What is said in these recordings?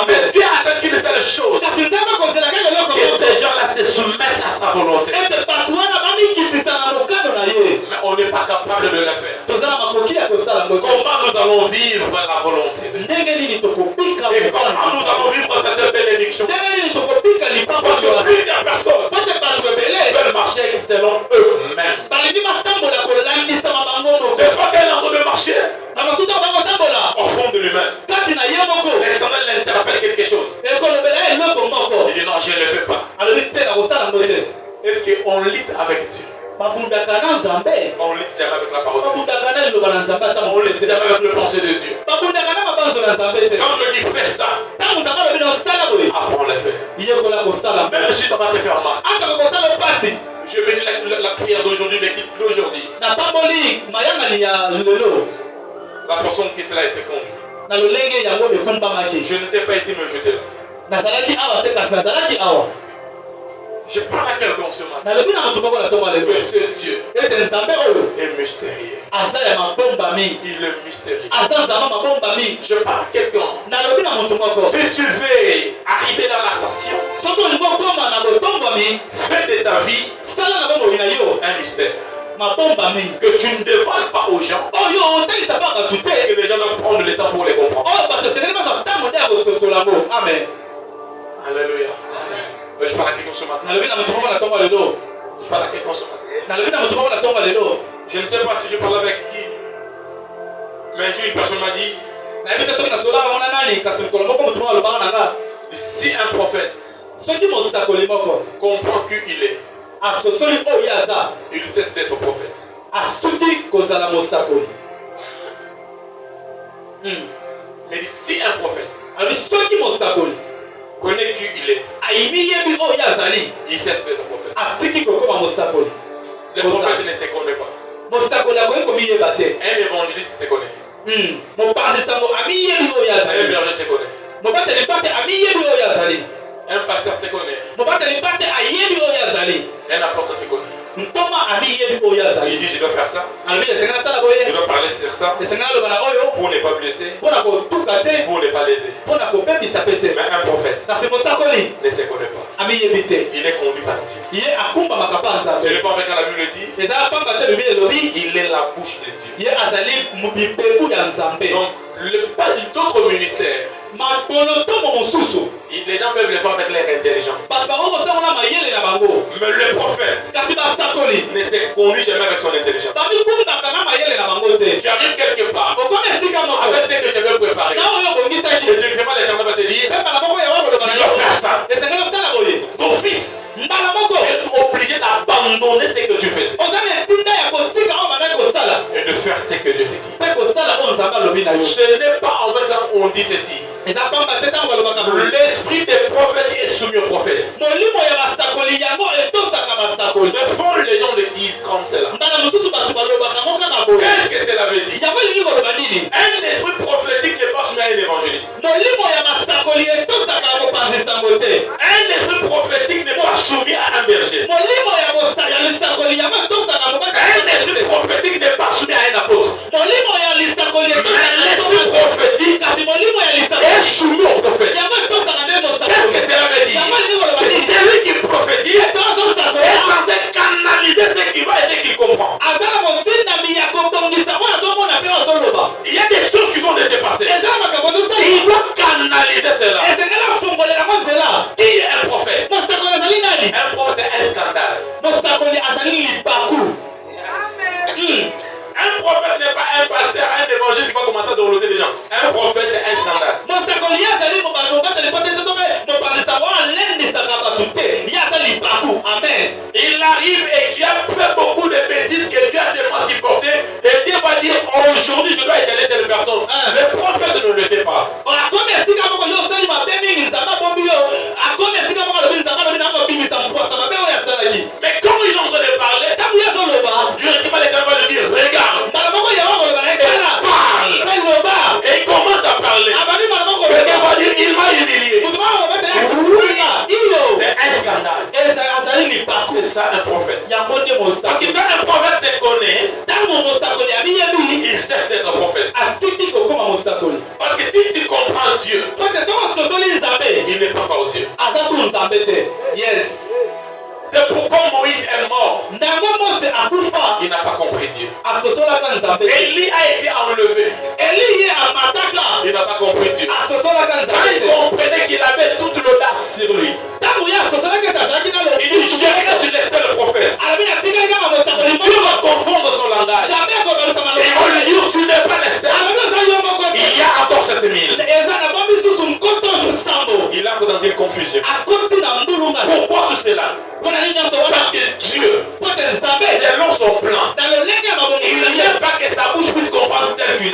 Mais Dieu attend qu'il fasse les choses. Que ces gens-là se soumettent à sa volonté. Mais on n'est pas capable de le faire. Comment nous allons vivre la volonté de Dieu? Et comment nous allons vivre cette bénédiction? Parce que plusieurs personnes veulent marcher selon eux-mêmes. Mais pas qu'elle est en train de marcher au fond de lui-même. L'Éternel l'interpelle quelque chose. Il dit non, je ne le fais pas. Est-ce qu'on lit avec Dieu? On lit jamais avec la parole de Dieu. On lit jamais avec le pensée de Dieu. Quand je dis fais ça, apprends le faire. Même si tu vas te faire mal. Je bénis la prière d'aujourd'hui, mais quitte l'aujourd'hui. La façon que cela a été conduit. Je n'étais pas ici me jeter là. Je parle à quelqu'un ce matin. Que ce Dieu est mystérieux. Il est mystérieux. Je parle à quelqu'un. Si tu veux arriver dans la station, fais de ta vie un mystère. Que tu ne dévoiles pas aux gens. Et que les gens doivent prendre le temps pour les comprendre. Amen. Alléluia. Je parle à quelqu'un ce matin. Je parle à quelqu'un ce matin. Je ne sais pas si je parle avec qui. Mais un jour, une personne m'a dit, si un prophète comprend qui il est, il cesse d'être prophète. Mais si un prophète connaît qui il est, il cesse d'être prophète. Les prophètes ne se connaissent pas. Un évangéliste se connaît. Un berger se connaît. Un pasteur se connaît. Un apôtre se connaît. Il dit je dois faire ça. Je dois parler sur ça. Pour ne pas blesser. Pour ne pas léser. Mais un prophète ne se connaît pas. Il est conduit par Dieu. C'est le prophète quand la Bible dit. Il est la bouche de Dieu. Donc d'autres ministères, les gens peuvent le faire avec leur intelligence. Mais le prophète ne se conduit jamais avec son intelligence. Tu arrives quelque part avec ce que tu veux préparer. Et directement l'Éternel va te dire, tu dois faire ça. Ton fils est obligé d'abandonner ce que tu faisais et de faire ce que Dieu te dit. Ce n'est pas en fait quand on dit ceci. L'esprit des prophètes est soumis aux prophètes. De fond, les gens le disent comme cela. Qu'est-ce que cela veut dire? Un esprit prophétique n'est pas soumis à un évangéliste. Un esprit prophétique n'est pas soumis à un berger. Un esprit prophétique n'est pas soumis à un apôtre. Mais l'esprit prophétique est soumis au prophète. Qu'est-ce que cela veut dire? Celui qui prophétise est censé canaliser ce qu'il voit et ce qu'il comprend. Il y a des choses qui vont se passer. Il doit canaliser cela. Qui est un prophète? Un prophète est un scandale. Un prophète n'est pas un pasteur, un évangile qui va commencer à downloader les gens. Un prophète est un scandale. Amen. Il arrive et tu as fait beaucoup de bêtises que Dieu a tellement supporté. Et Dieu va dire aujourd'hui je dois étaler telle personne. Le prophète ne le sait pas. Mais comme il est en train de parler, directement l'Éternel va lui dire regarde. Parle. Et il commence à parler. Quelqu'un va dire il m'a humilié. C'est un scandale. C'est ça un prophète. Parce que quand un prophète se connaît, il cesse d'être prophète. Parce que si tu comprends Dieu, Dieu, il n'est pas encore Dieu. Yes. C'est pourquoi Moïse est mort. Il n'a pas compris Dieu. Élie a été enlevé. Il n'a pas compris Dieu. Quand il comprenait qu'il avait toute l'audace sur lui, il dit, je suis le seul prophète. Dieu va confondre son langage. Et il va lui dire, tu n'es pas le seul. Il y a encore 7000. Il a dans une confusion. Pourquoi tout cela? Parce que Dieu, selon son plan, il n'aime pas que sa bouche puisse comprendre tel qu'il est.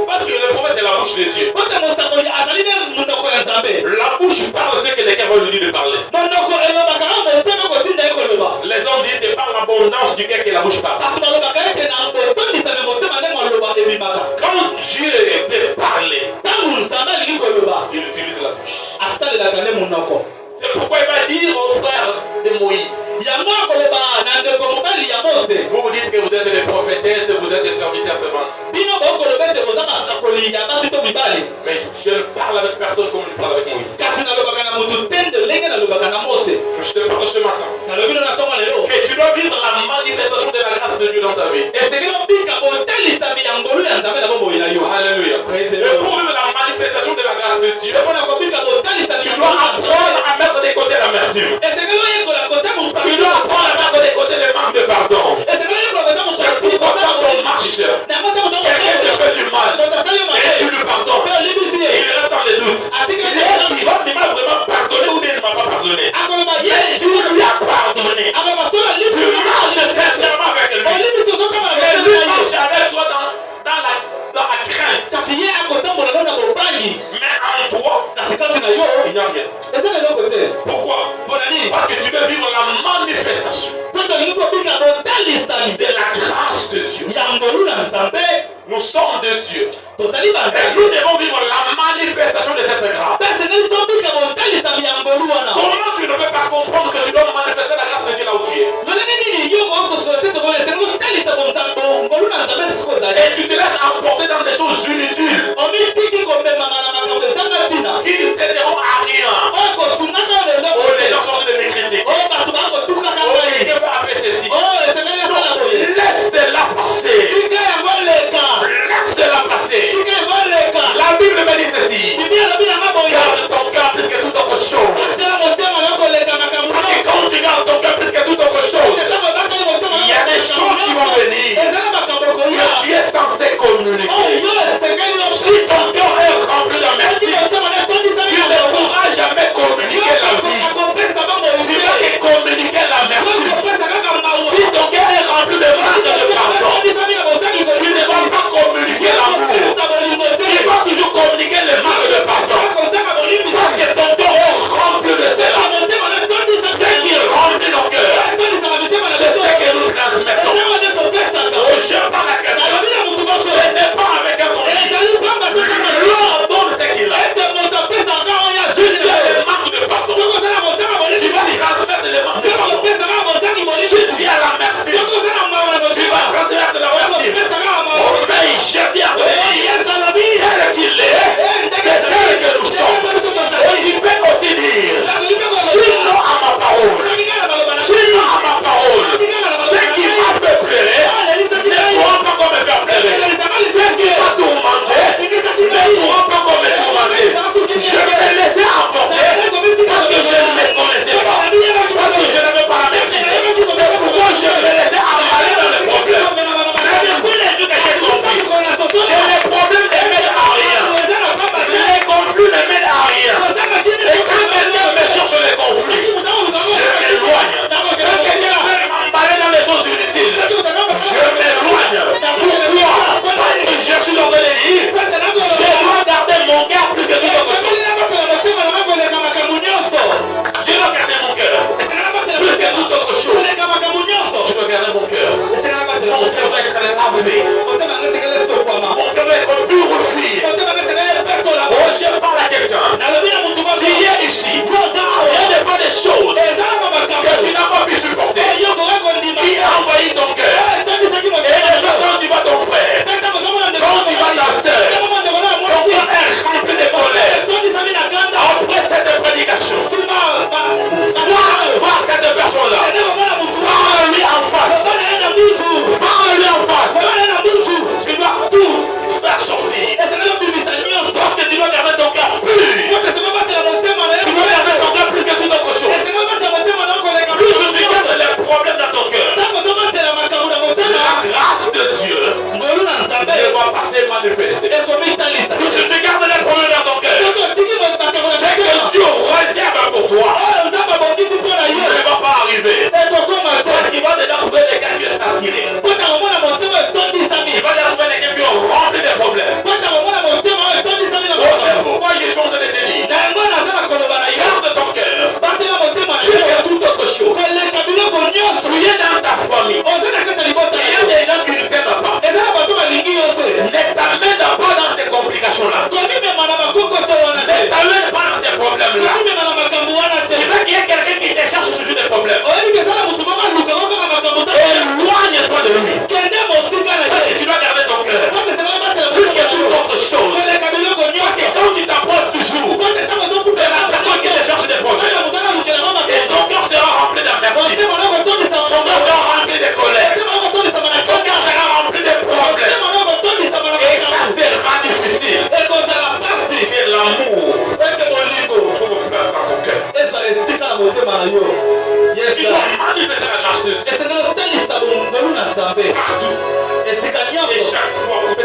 Parce que le prophète c'est la bouche de Dieu. La bouche parle ce que les cœurs veulent lui dire de parler. Les hommes disent c'est par l'abondance du cœur que la bouche parle. Quand Dieu peut parler, il utilise la bouche. C'est pourquoi il va dire aux frères de Moïse. Vous vous dites que vous êtes des prophétesses, vous êtes des serviteurs servantes. Mais je parle avec personne comme je parle avec Moïse. Je te parle ce matin. Et tu dois vivre la manifestation de la grâce de Dieu dans ta vie. Alléluia. Et pour vivre la manifestation de la grâce de Dieu, tu dois apprendre à mettre de côté l'amertume. Tu dois apprendre à mettre de côté le manque de pardon. C'est pourquoi quand on marche, quelqu'un te fait du mal et tu lui pardonnes. Il reste dans les doutes. Il m'a vraiment pardonné ou bien il ne m'a pas pardonné. Mais tu lui as pardonné. Tu marches sincèrement avec lui. Mais lui marche avec toi dans la crainte. Mais en toi, il n'y a rien. Pourquoi? Parce que tu veux vivre la manifestation de la grâce de Dieu. Nous sommes de Dieu. Et nous devons vivre la manifestation de cette grâce. Comment tu ne peux pas comprendre que tu dois manifester la grâce de Dieu là où tu es? Et tu te laisses emporter dans des choses inutiles qui ne t'aideront à rien. Oh, les gens sont en train de me critiquer. Oh, quelqu'un va appeler ceci. Laisse-la passer. Laisse-la passer. La Bible me dit ceci. Garde ton cœur plus que toute autre chose. Parce que quand tu gardes ton cœur plus que toute autre chose, il y a des choses qui vont venir que tu es censé communiquer. motema na yo. Yes, il doit manifester la grâce de Dieu. esengeli kotalisa bongolu na nzambe.